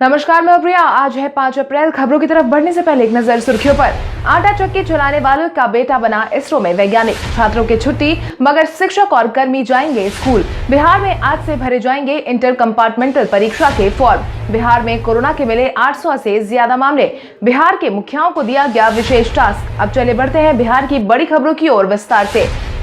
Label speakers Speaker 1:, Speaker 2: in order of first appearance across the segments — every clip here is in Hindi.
Speaker 1: नमस्कार, मैं प्रिया। आज है 5 अप्रैल। खबरों की तरफ बढ़ने से पहले एक नजर सुर्खियों पर। आटा चक्की चलाने वालों का बेटा बना इसरो में वैज्ञानिक। छात्रों की छुट्टी मगर शिक्षक और कर्मी जाएंगे स्कूल। बिहार में आज से भरे जाएंगे इंटर कंपार्टमेंटल परीक्षा के फॉर्म। बिहार में कोरोना के मिले 800 से ज्यादा मामले। बिहार के मुखियाओं को दिया गया विशेष टास्क। अब चले बढ़ते हैं बिहार की बड़ी खबरों की ओर विस्तार से।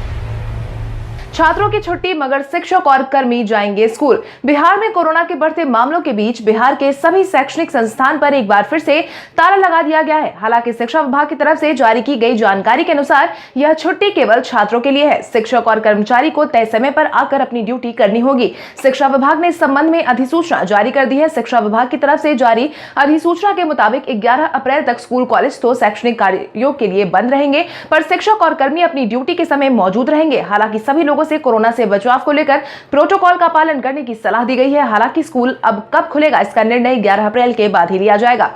Speaker 1: छात्रों की छुट्टी मगर शिक्षक और कर्मी जाएंगे स्कूल। बिहार में कोरोना के बढ़ते मामलों के बीच बिहार के सभी शैक्षणिक संस्थान पर एक बार फिर से ताला लगा दिया गया है। हालांकि शिक्षा विभाग की तरफ से जारी की गई जानकारी के अनुसार यह छुट्टी केवल छात्रों के लिए है। शिक्षक और कर्मचारी को तय समय पर आकर अपनी ड्यूटी करनी होगी। शिक्षा विभाग ने इस संबंध में अधिसूचना जारी कर दी है। शिक्षा विभाग की तरफ से जारी अधिसूचना के मुताबिक 11 अप्रैल तक स्कूल कॉलेज तो शैक्षणिक कार्यों के लिए बंद रहेंगे, पर शिक्षक और कर्मी अपनी ड्यूटी के समय मौजूद रहेंगे। हालांकि सभी लोगों से कोरोना से बचाव को लेकर प्रोटोकॉल का पालन करने की सलाह दी गई है। हालांकि स्कूल अब कब खुलेगा इसका निर्णय 11 अप्रैल के बाद ही लिया जाएगा।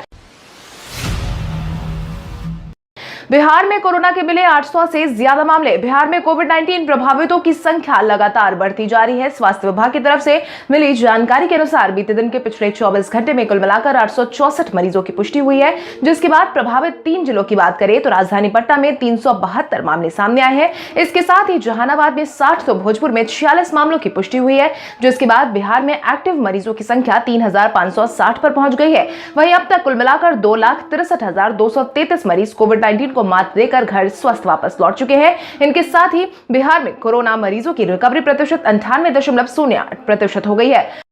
Speaker 1: बिहार में कोरोना के मिले 800 से ज्यादा मामले। बिहार में कोविड-19 प्रभावितों की संख्या लगातार बढ़ती जा रही है। स्वास्थ्य विभाग की तरफ से मिली जानकारी के अनुसार बीते दिन के पिछले 24 घंटे में कुल मिलाकर 864 मरीजों की पुष्टि हुई है, जिसके बाद प्रभावित 3 जिलों की बात करें तो राजधानी पटना में 372 मामले सामने आए हैं। इसके साथ ही जहानाबाद में 60 तो भोजपुर में 46 मामलों की पुष्टि हुई है, जिसके बाद बिहार में एक्टिव मरीजों की संख्या 3560 पर पहुंच गई है। वहीं अब तक कुल मिलाकर 2,63,233 मरीज कोविड-19 को मात देकर घर स्वस्थ वापस लौट चुके हैं। इनके साथ ही बिहार में कोरोना मरीजों की रिकवरी प्रतिशत 98.08% हो गई है।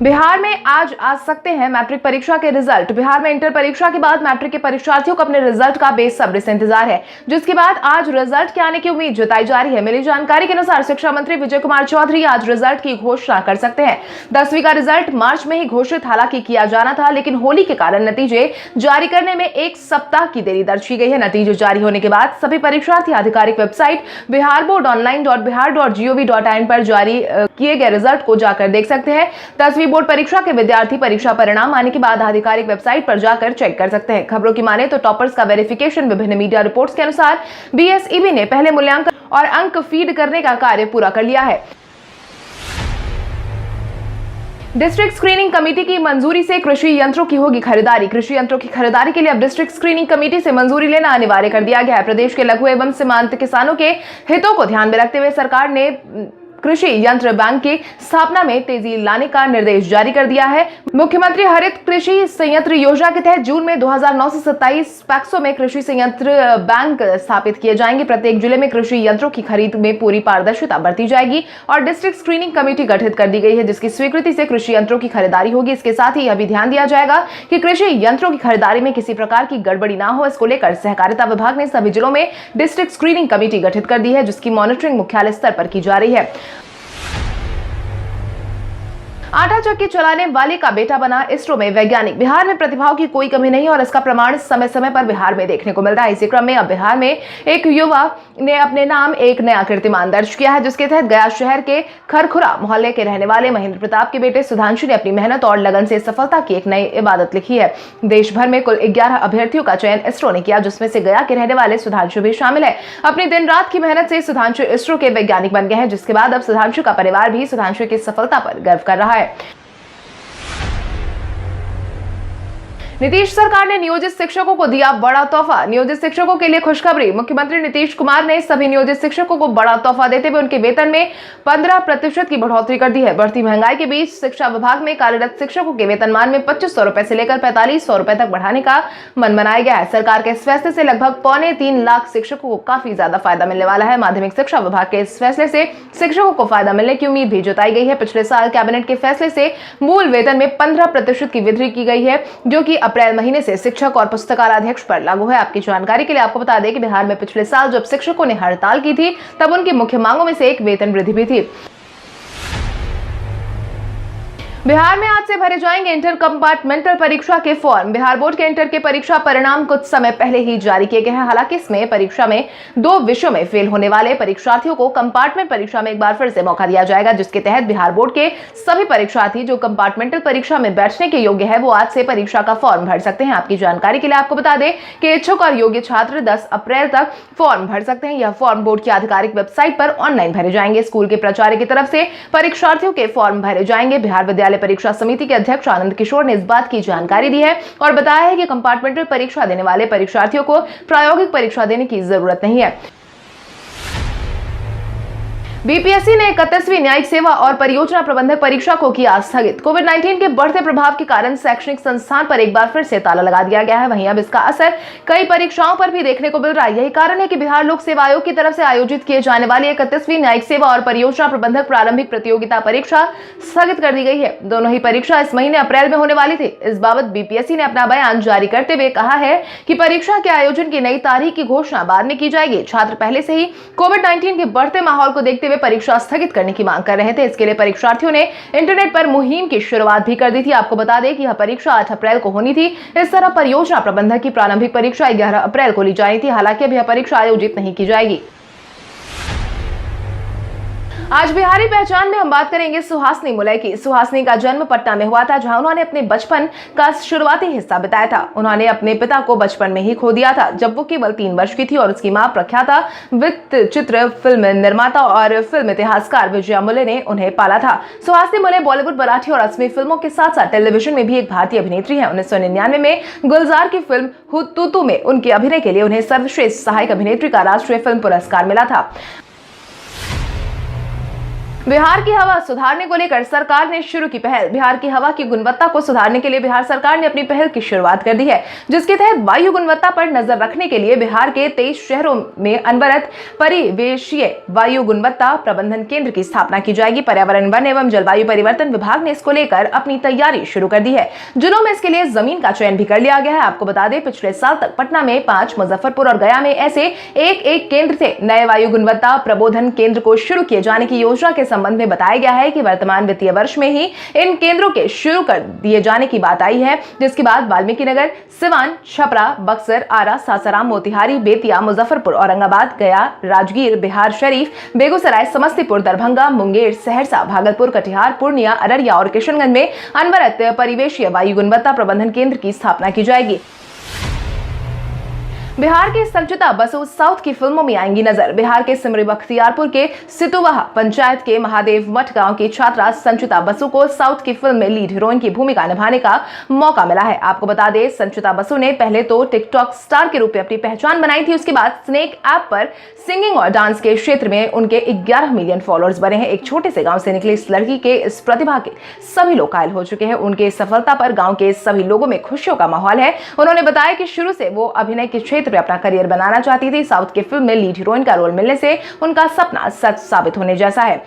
Speaker 1: बिहार में आज आ सकते हैं मैट्रिक परीक्षा के रिजल्ट। बिहार में इंटर परीक्षा के बाद मैट्रिक के परीक्षार्थियों को अपने रिजल्ट का बेसब्री से इंतजार है, जिसके बाद आज रिजल्ट के आने की उम्मीद जताई जा रही है। मिली जानकारी के अनुसार शिक्षा मंत्री विजय कुमार चौधरी आज रिजल्ट की घोषणा कर सकते हैं। 10वीं का रिजल्ट मार्च में ही घोषित हालांकि किया जाना था, लेकिन होली के कारण नतीजे जारी करने में एक सप्ताह की देरी दर्ज की गई है। नतीजे जारी होने के बाद सभी परीक्षार्थी आधिकारिक वेबसाइट biharboard.online.bihar.gov.in पर जारी किए गए रिजल्ट को जाकर देख सकते हैं। 10वीं बोर्ड परीक्षा के विद्यार्थी परीक्षा परिणाम आने के बाद आधिकारिक वेबसाइट पर जाकर चेक कर सकते हैं। खबरों की माने तो टॉपर्स का वेरिफिकेशन विभिन्न मीडिया रिपोर्ट्स के अनुसार बीएसईबी ने पहले मूल्यांकन और अंक फीड करने का कार्य पूरा कर लिया है। डिस्ट्रिक्ट स्क्रीनिंग कमेटी की मंजूरी से कृषि यंत्रों की होगी खरीदारी। कृषि यंत्रों की खरीदारी के लिए अब डिस्ट्रिक्ट स्क्रीनिंग कमेटी से मंजूरी लेना अनिवार्य कर दिया गया है। प्रदेश के लघु एवं सीमांत किसानों के हितों को ध्यान में रखते हुए सरकार ने कृषि यंत्र बैंक की स्थापना में तेजी लाने का निर्देश जारी कर दिया है। मुख्यमंत्री हरित कृषि संयंत्र योजना के तहत जून में 2009 से 27 पैक्सों में कृषि संयंत्र बैंक स्थापित किए जाएंगे। प्रत्येक जिले में कृषि यंत्रों की खरीद में पूरी पारदर्शिता बरती जाएगी और डिस्ट्रिक्ट स्क्रीनिंग कमेटी गठित कर दी गई है, जिसकी स्वीकृति से कृषि यंत्रों की खरीदारी होगी। इसके साथ ही यह भी ध्यान दिया जाएगा कि कृषि यंत्रों की खरीदारी में किसी प्रकार की गड़बड़ी ना हो। इसको लेकर सहकारिता विभाग ने सभी जिलों में डिस्ट्रिक्ट स्क्रीनिंग कमेटी गठित कर दी है, जिसकी मॉनिटरिंग मुख्यालय स्तर पर की जा रही है। आटा चक्की चलाने वाले का बेटा बना इसरो में वैज्ञानिक। बिहार में प्रतिभाओं की कोई कमी नहीं और इसका प्रमाण समय समय पर बिहार में देखने को मिल रहा है। इसी क्रम में अब बिहार में एक युवा ने अपने नाम एक नया कीर्तिमान दर्ज किया है, जिसके तहत गया शहर के खरखुरा मोहल्ले के रहने वाले महेंद्र प्रताप के बेटे सुधांशु ने अपनी मेहनत और लगन से सफलता की एक नई इबादत लिखी है। देश भर में कुल 11 अभ्यर्थियों का चयन इसरो ने किया, जिसमें से गया के रहने वाले सुधांशु भी शामिल है। अपनी दिन रात की मेहनत से सुधांशु इसरो के वैज्ञानिक बन गए हैं, जिसके बाद अब सुधांशु का परिवार भी सुधांशु की सफलता पर गर्व कर रहा है। नीतीश सरकार ने नियोजित शिक्षकों को दिया बड़ा तोहफा। नियोजित शिक्षकों के लिए खुशखबरी। मुख्यमंत्री नीतीश कुमार ने सभी नियोजित शिक्षकों को बड़ा तोहफा देते हुए उनके वेतन में 15% की बढ़ोतरी कर दी है। बढ़ती महंगाई के बीच शिक्षा विभाग में कार्यरत शिक्षकों के वेतनमान में 2500 रुपए से लेकर 4500 रुपए तक बढ़ाने का मन बनाया गया है। सरकार के इस फैसले से लगभग 2.25 लाख शिक्षकों को काफी ज्यादा फायदा मिलने वाला है। माध्यमिक शिक्षा विभाग के इस फैसले से शिक्षकों को फायदा मिलने की उम्मीद भी जताई गई है। पिछले साल कैबिनेट के फैसले से मूल वेतन में 15% की वृद्धि की गई है, जो कि अप्रैल महीने से शिक्षक और पुस्तकालयाध्यक्ष पर लागू है। आपकी जानकारी के लिए आपको बता दें कि बिहार में पिछले साल जब शिक्षकों ने हड़ताल की थी, तब उनकी मुख्य मांगों में से एक वेतन वृद्धि भी थी। बिहार में आज से भरे जाएंगे इंटर कंपार्टमेंटल परीक्षा के फॉर्म। बिहार बोर्ड के इंटर के परीक्षा परिणाम कुछ समय पहले ही जारी किए गए हैं। हालांकि इसमें परीक्षा में 2 विषयों में फेल होने वाले परीक्षार्थियों को कंपार्टमेंट परीक्षा में एक बार फिर से मौका दिया जाएगा, जिसके तहत बिहार बोर्ड के सभी परीक्षार्थी जो कंपार्टमेंटल परीक्षा में बैठने के योग्य है वो आज से परीक्षा का फॉर्म भर सकते हैं। आपकी जानकारी के लिए आपको बता दें कि इच्छुक और योग्य छात्र 10 अप्रैल तक फॉर्म भर सकते हैं। यह फॉर्म बोर्ड की आधिकारिक वेबसाइट पर ऑनलाइन भरे जाएंगे। स्कूल के प्राचार्य की तरफ से परीक्षार्थियों के फॉर्म भरे जाएंगे। बिहार विद्यालय परीक्षा समिति के अध्यक्ष आनंद किशोर ने इस बात की जानकारी दी है और बताया है कि कंपार्टमेंटल परीक्षा देने वाले परीक्षार्थियों को प्रायोगिक परीक्षा देने की जरूरत नहीं है। बीपीएससी ने 31वीं न्यायिक सेवा और परियोजना प्रबंधक परीक्षा को किया स्थगित। कोविड-19 के बढ़ते प्रभाव के कारण शैक्षणिक संस्थान पर एक बार फिर से ताला लगा दिया गया है। वहीं अब इसका असर कई परीक्षाओं पर भी देखने को मिल रहा है। यही कारण है कि बिहार लोक सेवा आयोग की तरफ से आयोजित किए जाने वाली 31वीं न्यायिक सेवा और परियोजना प्रबंधक प्रारंभिक प्रतियोगिता परीक्षा स्थगित कर दी गई है। दोनों ही परीक्षा इस महीने अप्रैल में होने वाली थी। इस बाबत बीपीएससी ने अपना बयान जारी करते हुए कहा है कि परीक्षा के आयोजन की नई तारीख की घोषणा बाद में की जाएगी। छात्र पहले से ही कोविड-19 के बढ़ते माहौल को देखते परीक्षा स्थगित करने की मांग कर रहे थे। इसके लिए परीक्षार्थियों ने इंटरनेट पर मुहिम की शुरुआत भी कर दी थी। आपको बता दें कि यह परीक्षा 8 अप्रैल को होनी थी। इस तरह परियोजना प्रबंधक की प्रारंभिक परीक्षा 11 अप्रैल को ली जानी थी। हालांकि अब यह परीक्षा आयोजित नहीं की जाएगी। आज बिहारी पहचान में हम बात करेंगे सुहासिनी मुलय की। सुहासिनी का जन्म पटना में हुआ था, जहां उन्होंने अपने बचपन का शुरुआती हिस्सा बिताया था। उन्होंने अपने पिता को बचपन में ही खो दिया था जब वो केवल 3 वर्ष की थी और उसकी मां प्रख्यात वृत्त चित्र फिल्म निर्माता और फिल्म इतिहासकार विजया मुले ने उन्हें पाला था। सुहासिनी मुलय बॉलीवुड, मराठी और असमी फिल्मों के साथ साथ टेलीविजन में भी एक भारतीय अभिनेत्री है। 1999 में गुलजार की फिल्म हुतुतु में उनके अभिनय के लिए उन्हें सर्वश्रेष्ठ सहायक अभिनेत्री का राष्ट्रीय फिल्म पुरस्कार मिला था। बिहार की हवा सुधारने को लेकर सरकार ने शुरू की पहल। बिहार की हवा की गुणवत्ता को सुधारने के लिए बिहार सरकार ने अपनी पहल की शुरुआत कर दी है, जिसके तहत वायु गुणवत्ता पर नजर रखने के लिए बिहार के 23 शहरों में अनवरत परिवेशीय वायु गुणवत्ता प्रबंधन केंद्र की स्थापना की जाएगी। पर्यावरण, वन एवं जलवायु परिवर्तन विभाग ने इसको लेकर अपनी तैयारी शुरू कर दी है। जिलों में इसके लिए जमीन का चयन भी कर लिया गया है। आपको बता दें, पिछले साल तक पटना में 5, मुजफ्फरपुर और गया में ऐसे एक केंद्र थे। नए वायु गुणवत्ता प्रबोधन केंद्र को शुरू किए जाने की योजना के संबंध में बताया गया है कि वर्तमान वित्तीय वर्ष में ही इन केंद्रों के शुरू कर दिए जाने की बात आई है, जिसके बाद वाल्मीकि नगर, सिवान, छपरा, बक्सर, आरा, सासाराम, मोतिहारी, बेतिया, मुजफ्फरपुर, औरंगाबाद, गया, राजगीर, बिहार शरीफ, बेगूसराय, समस्तीपुर, दरभंगा, मुंगेर, सहरसा, भागलपुर, कटिहार, पूर्णिया, अररिया और किशनगंज में अनवरत परिवेशीय वायु गुणवत्ता प्रबंधन केंद्र की स्थापना की जाएगी। बिहार के संचिता बसु साउथ की फिल्मों में आएंगी नजर। बिहार के सिमरी बख्तियारपुर के सितुवाहा पंचायत के महादेव मठ गांव की छात्रा संचिता बसु को साउथ की फिल्म में लीड हीरोइन की भूमिका निभाने का मौका मिला है। आपको बता दें, संचिता बसु ने पहले तो टिकटॉक स्टार के रूप में अपनी पहचान बनाई थी। उसके बाद स्नेक ऐप पर सिंगिंग और डांस के क्षेत्र में उनके 11 मिलियन फॉलोअर्स बने हैं। एक छोटे से गाँव से निकली इस लड़की के इस प्रतिभा के सभी लोग कायल हो चुके हैं। उनके सफलता पर गाँव के सभी लोगों में खुशियों का माहौल है। उन्होंने बताया कि शुरू से वो अभिनय के क्षेत्र में अपना करियर बनाना चाहती थी। साउथ की फिल्म में लीड हीरोइन का रोल मिलने से उनका सपना सच साबित होने जैसा है।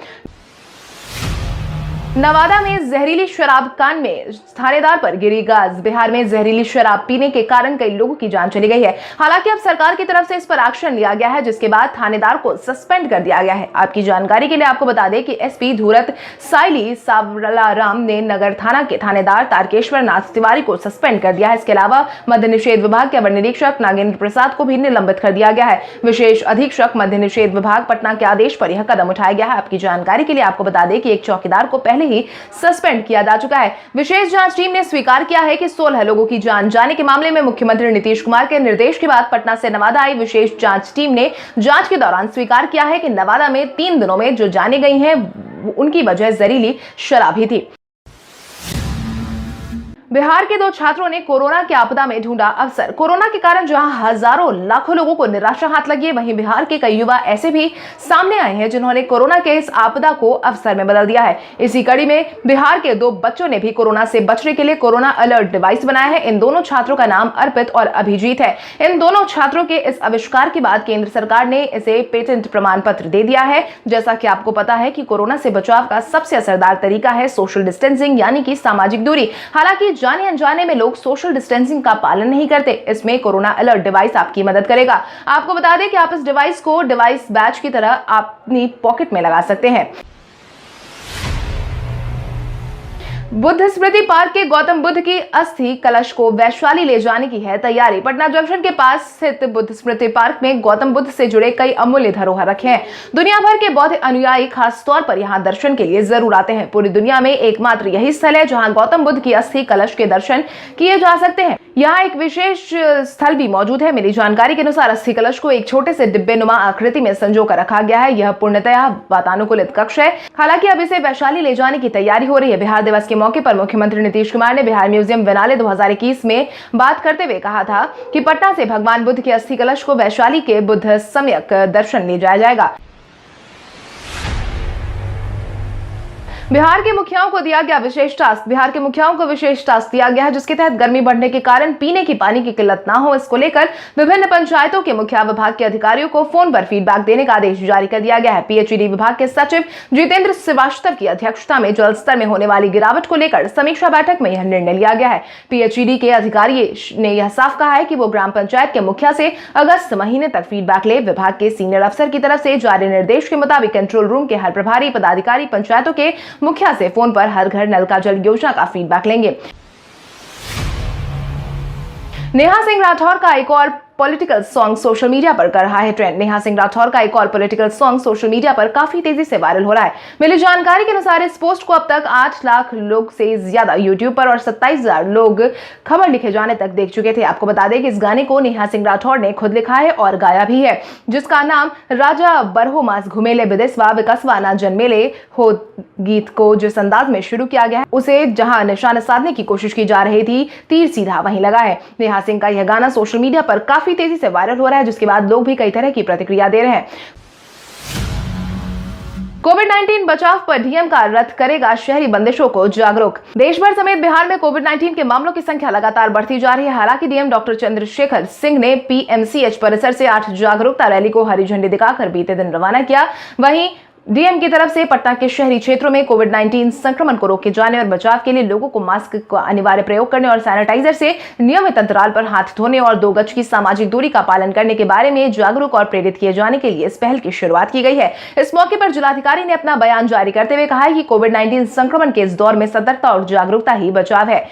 Speaker 1: नवादा में जहरीली शराब कांड में थानेदार पर गिरी गाज। बिहार में जहरीली शराब पीने के कारण कई लोगों की जान चली गई है। हालांकि अब सरकार की तरफ से इस पर एक्शन लिया गया है, जिसके बाद थानेदार को सस्पेंड कर दिया गया है। आपकी जानकारी के लिए आपको बता दें कि एसपी धूरत साइली सावलाराम ने नगर थाना के थानेदार तारकेश्वर नाथ तिवारी को सस्पेंड कर दिया है। इसके अलावा मद्य निषेध विभाग के अवर निरीक्षक नागेंद्र प्रसाद को भी निलंबित कर दिया गया है। विशेष अधीक्षक मद्य निषेध विभाग पटना के आदेश पर यह कदम उठाया गया है। आपकी जानकारी के लिए आपको बता दें कि एक चौकीदार को पहले ही सस्पेंड किया जा चुका है। विशेष जांच टीम ने स्वीकार किया है कि 16 लोगों की जान जाने के मामले में मुख्यमंत्री नीतीश कुमार के निर्देश के बाद पटना से नवादा आई विशेष जांच टीम ने जांच के दौरान स्वीकार किया है कि नवादा में 3 दिनों में जो जाने गई हैं उनकी वजह जहरीली शराब ही थी। बिहार के 2 छात्रों ने कोरोना की आपदा में ढूंढा अवसर। कोरोना के कारण जहां हजारों लाखों लोगों को निराशा हाथ लगी है, वहीं बिहार के कई युवा ऐसे भी सामने आए हैं जिन्होंने कोरोना के इस आपदा को अवसर में बदल दिया है। इसी कड़ी में बिहार के 2 बच्चों ने भी कोरोना से बचने के लिए कोरोना अलर्ट डिवाइस बनाया है। इन दोनों छात्रों का नाम अर्पित और अभिजीत है। इन दोनों छात्रों के इस आविष्कार के बाद केंद्र सरकार ने इसे पेटेंट प्रमाण पत्र दे दिया है। जैसा कि आपको पता है कि कोरोना से बचाव का सबसे असरदार तरीका है सोशल डिस्टेंसिंग, यानी कि सामाजिक दूरी। हालांकि जाने अनजाने में लोग सोशल डिस्टेंसिंग का पालन नहीं करते। इसमें कोरोना अलर्ट डिवाइस आपकी मदद करेगा। आपको बता दें कि आप इस डिवाइस को डिवाइस बैच की तरह अपनी पॉकेट में लगा सकते हैं। बुद्ध स्मृति पार्क के गौतम बुद्ध की अस्थि कलश को वैशाली ले जाने की है तैयारी। पटना जंक्शन के पास स्थित बुद्ध स्मृति पार्क में गौतम बुद्ध से जुड़े कई अमूल्य धरोहर रखे हैं। दुनिया भर के बौद्ध अनुयायी खास तौर पर यहां दर्शन के लिए जरूर आते हैं। पूरी दुनिया में एकमात्र यही स्थल है जहां गौतम बुद्ध की अस्थि कलश के दर्शन किए जा सकते हैं। यहाँ एक विशेष स्थल भी मौजूद है। मिली जानकारी के अनुसार अस्थि कलश को एक छोटे से डिब्बे नुमा आकृति में संजो कर रखा गया है। यह पूर्णतया वातानुकूलित कक्ष है। हालांकि अब इसे वैशाली ले जाने की तैयारी हो रही है। बिहार दिवस के मौके पर मुख्यमंत्री नीतीश कुमार ने बिहार म्यूजियम बिनाले 2021 में बात करते हुए कहा था कि पटना से भगवान बुद्ध के अस्थि कलश को वैशाली के बुद्ध सम्यक दर्शन ले जाया जाएगा। बिहार के मुखियाओं को दिया गया विशेष टास्क। बिहार के मुखियाओं को विशेष टास्क दिया गया है जिसके तहत गर्मी बढ़ने के कारण पीने की पानी की किल्लत ना हो, इसको लेकर विभिन्न पंचायतों के मुखिया विभाग के अधिकारियों को फोन पर फीडबैक देने का आदेश जारी कर दिया गया है। पीएचईडी विभाग के सचिव जितेंद्र श्रीवास्तव की अध्यक्षता में जल स्तर में होने वाली गिरावट को लेकर समीक्षा बैठक में यह निर्णय लिया गया है। पीएचईडी के अधिकारी ने यह साफ कहा है कि वो ग्राम पंचायत के मुखिया से अगस्त महीने तक फीडबैक ले। विभाग के सीनियर अफसर की तरफ से जारी निर्देश के मुताबिक कंट्रोल रूम के हर प्रभारी पदाधिकारी पंचायतों के मुखिया से फोन पर हर घर नल का जल योजना का फीडबैक लेंगे। नेहा सिंह राठौर का एक और पॉलिटिकल सॉन्ग सोशल मीडिया पर कर रहा है ट्रेंड। नेहा सिंह राठौर का एक और पॉलिटिकल सॉन्ग सोशल मीडिया पर काफी तेजी से वायरल हो रहा है। मिली जानकारी के अनुसार इस पोस्ट को अब तक 8 लाख लोग से ज्यादा यूट्यूब पर और 27,000 लोग खबर लिखे जाने तक देख चुके थे। आपको बता दें कि इस गाने को नेहा सिंह राठौर ने खुद लिखा है और गाया भी है, जिसका नाम राजा बरहो मास घुमेले विदेशवा विकसवा ना जन्मेले हो। गीत को जिस अंदाज में शुरू किया गया है उसे जहां निशाना साधने की कोशिश की जा रही थी, तीर सीधा वहीं लगा है। नेहा सिंह का यह गाना सोशल मीडिया पर काफी तेजी से वायरल हो रहा है, जिसके बाद लोग भी कई तरह की प्रतिक्रिया दे रहे हैं। कोविड-19 बचाव पर डीएम का रथ करेगा शहरी बंदिशों को जागरूक। देश भर समेत बिहार में कोविड-19 के मामलों की संख्या लगातार बढ़ती जा रही है। हालांकि डीएम डॉक्टर चंद्रशेखर सिंह ने पीएमसीएच परिसर से 8 जागरूकता रैली को हरी झंडी दिखाकर बीते दिन रवाना किया। वहीं डीएम की तरफ से पटना के शहरी क्षेत्रों में कोविड-19 संक्रमण को रोके जाने और बचाव के लिए लोगों को मास्क का अनिवार्य प्रयोग करने और सैनिटाइजर से नियमित अंतराल पर हाथ धोने और 2 गज की सामाजिक दूरी का पालन करने के बारे में जागरूक और प्रेरित किए जाने के लिए इस पहल की शुरुआत की गई है। इस मौके पर जिलाधिकारी ने अपना बयान जारी करते हुए कहा है कि कोविड-19 संक्रमण के इस दौर में सतर्कता और जागरूकता ही बचाव है।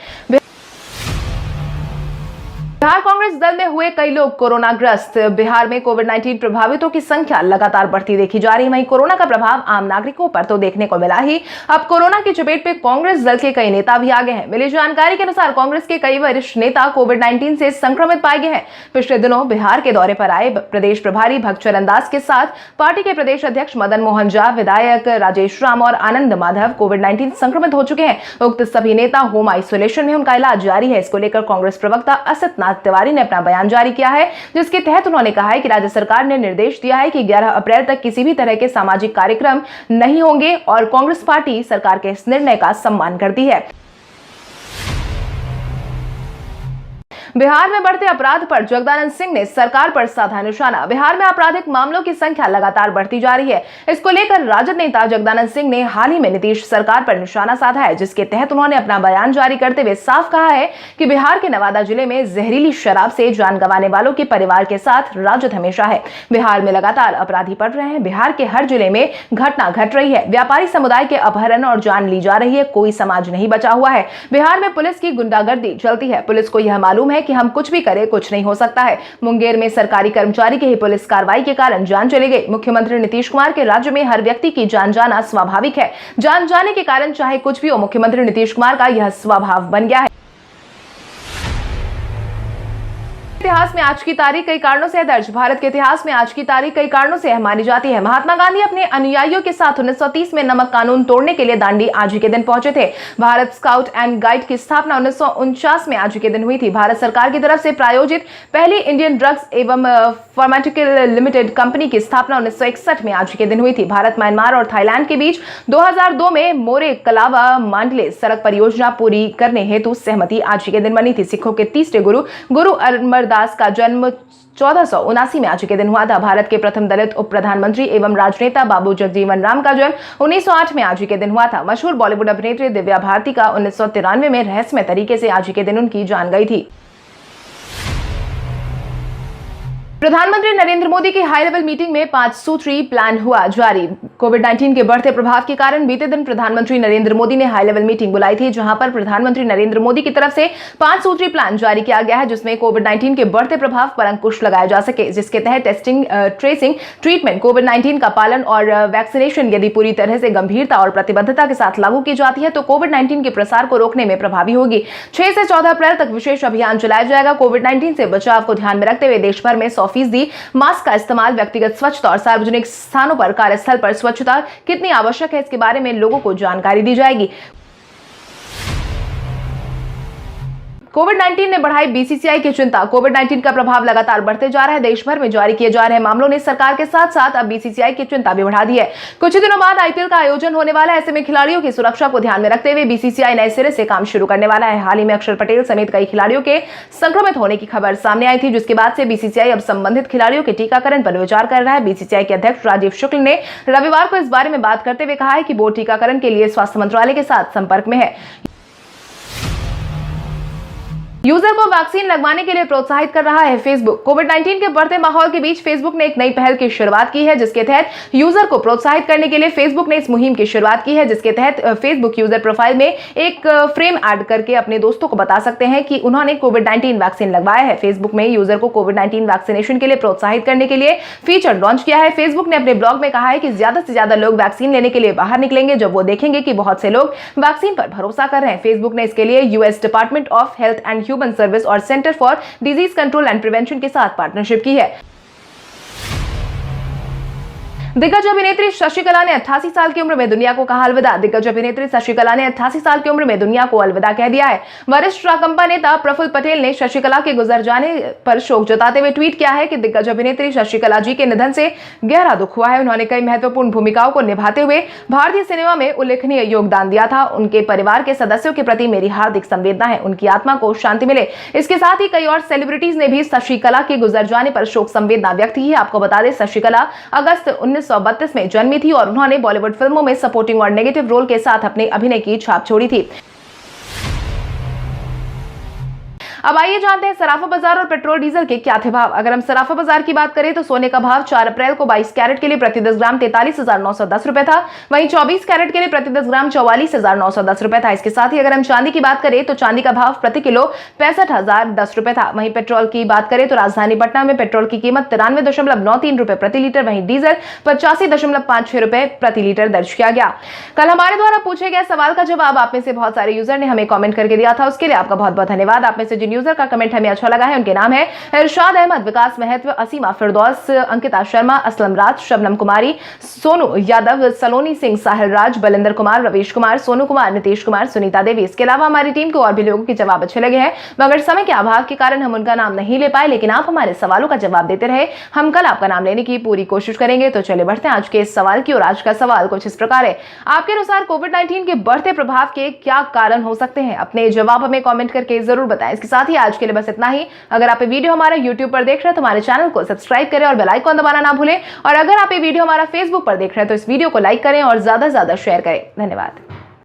Speaker 1: बिहार कांग्रेस दल में हुए कई लोग कोरोनाग्रस्त। बिहार में कोविड-19 प्रभावितों की संख्या लगातार बढ़ती देखी जा रही है। वहीं कोरोना का प्रभाव आम नागरिकों पर तो देखने को मिला ही, अब कोरोना की चपेट में कांग्रेस दल के कई नेता भी आ गए हैं। मिली जानकारी के अनुसार कांग्रेस के कई वरिष्ठ नेता कोविड-19 से संक्रमित पाए गए हैं। पिछले दिनों बिहार के दौरे पर आए प्रदेश प्रभारी भगचरण दास के साथ पार्टी के प्रदेश अध्यक्ष मदन मोहन झा, विधायक राजेश राम और आनंद माधव कोविड-19 संक्रमित हो चुके हैं। उक्त सभी नेता होम आइसोलेशन में, उनका इलाज जारी है। इसको लेकर कांग्रेस प्रवक्ता असत तिवारी ने अपना बयान जारी किया है, जिसके तहत उन्होंने कहा है कि राज्य सरकार ने निर्देश दिया है कि 11 अप्रैल तक किसी भी तरह के सामाजिक कार्यक्रम नहीं होंगे और कांग्रेस पार्टी सरकार के इस निर्णय का सम्मान करती है। बिहार में बढ़ते अपराध पर जगदानंद सिंह ने सरकार पर साधा निशाना। बिहार में आपराधिक मामलों की संख्या लगातार बढ़ती जा रही है। इसको लेकर राजद नेता जगदानंद सिंह ने हाल ही में नीतीश सरकार पर निशाना साधा है, जिसके तहत उन्होंने अपना बयान जारी करते हुए साफ कहा है कि बिहार के नवादा जिले में जहरीली शराब से जान गंवाने वालों के परिवार के साथ राजद हमेशा है। बिहार में लगातार अपराधी बढ़ रहे हैं। बिहार के हर जिले में घटना घट रही है। व्यापारी समुदाय के अपहरण और जान ली जा रही है। कोई समाज नहीं बचा हुआ है। बिहार में पुलिस की गुंडागर्दी चलती है। पुलिस को यह मालूम है कि हम कुछ भी करें, कुछ नहीं हो सकता है। मुंगेर में सरकारी कर्मचारी की ही पुलिस कार्रवाई के कारण जान चली गई। मुख्यमंत्री नीतीश कुमार के राज्य में हर व्यक्ति की जान जाना स्वाभाविक है। जान जाने के कारण चाहे कुछ भी हो, मुख्यमंत्री नीतीश कुमार का यह स्वभाव बन गया है। इतिहास में आज की तारीख कई कारणों से दर्ज। भारत के इतिहास में आज की तारीख कई कारणों से मानी जाती है। महात्मा गांधी अपने अनुयायियों के साथ 1930 में नमक कानून तोड़ने के लिए दांडी आज ही के दिन पहुंचे थे। भारत स्काउट एंड गाइड की स्थापना 1949 में आज ही के दिन हुई थी। भारत सरकार की तरफ से प्रायोजित पहली इंडियन ड्रग्स एवं फार्मास्यूटिकल लिमिटेड कंपनी की स्थापना 1961 में आज ही के दिन हुई थी। भारत, म्यांमार और थाईलैंड के बीच 2002 में मोरे कलावा मांडले सड़क परियोजना पूरी करने हेतु सहमति आज ही के दिन बनी थी। सिखों के तीसरे गुरु अमरदास का जन्म 1479 में आज के दिन हुआ था। भारत के प्रथम दलित उप प्रधानमंत्री एवं राजनेता बाबू जगजीवन राम का जन्म 1908 में आज के दिन हुआ था। मशहूर बॉलीवुड अभिनेत्री दिव्या भारती का 1993 में रहस्यमय तरीके से आज के दिन उनकी जान गई थी। प्रधानमंत्री नरेंद्र मोदी की हाई लेवल मीटिंग में 5 सूत्री प्लान हुआ जारी। कोविड-19 के बढ़ते प्रभाव के कारण बीते दिन प्रधानमंत्री नरेंद्र मोदी ने हाई लेवल मीटिंग बुलाई थी, जहां पर प्रधानमंत्री नरेंद्र मोदी की तरफ से 5 सूत्री प्लान जारी किया गया है, जिसमें कोविड-19 के बढ़ते प्रभाव पर अंकुश लगाया जा सके, जिसके तहत टेस्टिंग, ट्रेसिंग, ट्रीटमेंट, कोविड-19 का पालन और वैक्सीनेशन यदि पूरी तरह से गंभीरता और प्रतिबद्धता के साथ लागू की जाती है तो कोविड-19 के प्रसार को रोकने में प्रभावी होगी। 6 से 14 अप्रैल तक विशेष अभियान चलाया जाएगा। कोविड-19 से बचाव को ध्यान में रखते हुए देश भर में 100% मास्क का इस्तेमाल, व्यक्तिगत स्वच्छता और सार्वजनिक स्थानों पर, कार्यस्थल पर स्वच्छता कितनी आवश्यक है इसके बारे में लोगों को जानकारी दी जाएगी। कोविड-19 ने बढ़ाई बीसीसीआई की चिंता। कोविड-19 का प्रभाव लगातार बढ़ते जा रहा है। देश भर में जारी किए जा रहे मामलों ने सरकार के साथ साथ अब बीसीसीआई की चिंता भी बढ़ा दी है। कुछ ही दिनों बाद आईपीएल का आयोजन होने वाला है। ऐसे में खिलाड़ियों की सुरक्षा को ध्यान में रखते हुए बीसीसीआई नए सिरे से काम शुरू करने वाला है। हाल ही में अक्षर पटेल समेत कई खिलाड़ियों के संक्रमित होने की खबर सामने आई थी, जिसके बाद से बीसीसीआई अब संबंधित खिलाड़ियों के टीकाकरण पर विचार कर रहा है। बीसीसीआई के अध्यक्ष राजीव शुक्ल ने रविवार को इस बारे में बात करते हुए कहा है कि बोर्ड टीकाकरण के लिए स्वास्थ्य मंत्रालय के साथ संपर्क में है। यूजर को वैक्सीन लगवाने के लिए प्रोत्साहित कर रहा है फेसबुक। कोविड-19 के बढ़ते माहौल के बीच फेसबुक ने एक नई पहल की शुरुआत की है, जिसके तहत यूजर को प्रोत्साहित करने के लिए फेसबुक ने इस मुहिम की शुरुआत की है, जिसके तहत फेसबुक यूजर प्रोफाइल में एक फ्रेम ऐड करके अपने दोस्तों को बता सकते हैं कि उन्होंने कोविड-19 वैक्सीन लगवाया है। फेसबुक में यूजर को कोविड-19 वैक्सीनेशन के लिए प्रोत्साहित करने के लिए फीचर लॉन्च किया है। फेसबुक ने अपने ब्लॉग में कहा है कि ज्यादा से ज्यादा लोग वैक्सीन लेने के लिए बाहर निकलेंगे जब वो देखेंगे कि बहुत से लोग वैक्सीन पर भरोसा कर रहे हैं। फेसबुक ने इसके लिए US department of health and human service और centre for disease control and prevention के साथ पार्टनरशिप की है। दिग्गज अभिनेत्री शशिकला ने 88 साल की उम्र में दुनिया को कहा अलविदा। दिग्गज अभिनेत्री शशिकला ने 88 साल की उम्र में दुनिया को अलविदा कह दिया है। वरिष्ठ राकंपा नेता प्रफुल्ल पटेल ने शशिकला के गुजर जाने पर शोक जताते हुए ट्वीट किया है कि दिग्गज अभिनेत्री शशिकला जी के निधन से गहरा दुख हुआ है। उन्होंने कई महत्वपूर्ण भूमिकाओं को निभाते हुए भारतीय सिनेमा में उल्लेखनीय योगदान दिया था। उनके परिवार के सदस्यों के प्रति मेरी हार्दिक संवेदना है। उनकी आत्मा को शांति मिले। इसके साथ ही कई और सेलिब्रिटीज ने भी शशिकला के गुजर जाने पर शोक संवेदना व्यक्त की है। आपको बता दें, शशिकला अगस्त 1932 में जन्मी थी और उन्होंने बॉलीवुड फिल्मों में सपोर्टिंग और नेगेटिव रोल के साथ अपने अभिनय की छाप छोड़ी थी। अब आइए जानते हैं सराफा बाजार और पेट्रोल डीजल के क्या थे भाव। अगर हम सराफा बाजार की बात करें तो सोने का भाव 4 अप्रैल को 22 कैरेट के लिए प्रति 10 ग्राम 43,910 रुपए था। वहीं 24 कैरेट के लिए प्रति 10 ग्राम 44,910 रुपए था। इसके साथ ही अगर हम चांदी की बात करें तो चांदी का भाव प्रति किलो 65,010 रुपए था। वहीं पेट्रोल की बात करें तो राजधानी पटना में पेट्रोल की कीमत 93.93 रुपए प्रति लीटर, वहीं डीजल 85.56 रुपए प्रति लीटर दर्ज किया गया। कल हमारे द्वारा पूछे गए सवाल का जवाब आप में से बहुत सारे यूजर ने हमें कॉमेंट करके दिया था, उसके लिए आपका बहुत बहुत धन्यवाद। आप में से यूजर का कमेंट हमें अच्छा लगा है उनके नाम है इरशाद अहमद, विकास महत्व, असीमा फिरदौस, अंकिता शर्मा, असलम राज, शबनम कुमारी, सोनू यादव, सलोनी सिंह, साहिल राज, बलिंदर कुमार, रवीश कुमार, सोनू कुमार, नीतीश कुमार, सुनीता देवी। इसके अलावा हमारी टीम को और भी लोगों के जवाब अच्छे लगे हैं, मगर समय के अभाव के कारण हम उनका नाम नहीं ले पाए, लेकिन आप हमारे सवालों का जवाब देते रहे। हम कल आपका नाम लेने की पूरी कोशिश करेंगे। तो चले बढ़ते हैं आज के इस सवाल की ओर। आज का सवाल कुछ इस प्रकार है, आपके अनुसार कोविड-19 के बढ़ते प्रभाव के क्या कारण हो सकते हैं? अपने जवाब हमें कमेंट करके जरूर बताएं। इसके साथ ही आज के लिए बस इतना ही। अगर आप ये वीडियो हमारा YouTube पर देख रहे हैं तो हमारे चैनल को सब्सक्राइब करें और बेल आइकन दबाना ना भूलें। और अगर आप ये वीडियो हमारा Facebook पर देख रहे हैं तो इस वीडियो को लाइक करें और ज्यादा से ज्यादा शेयर करें। धन्यवाद।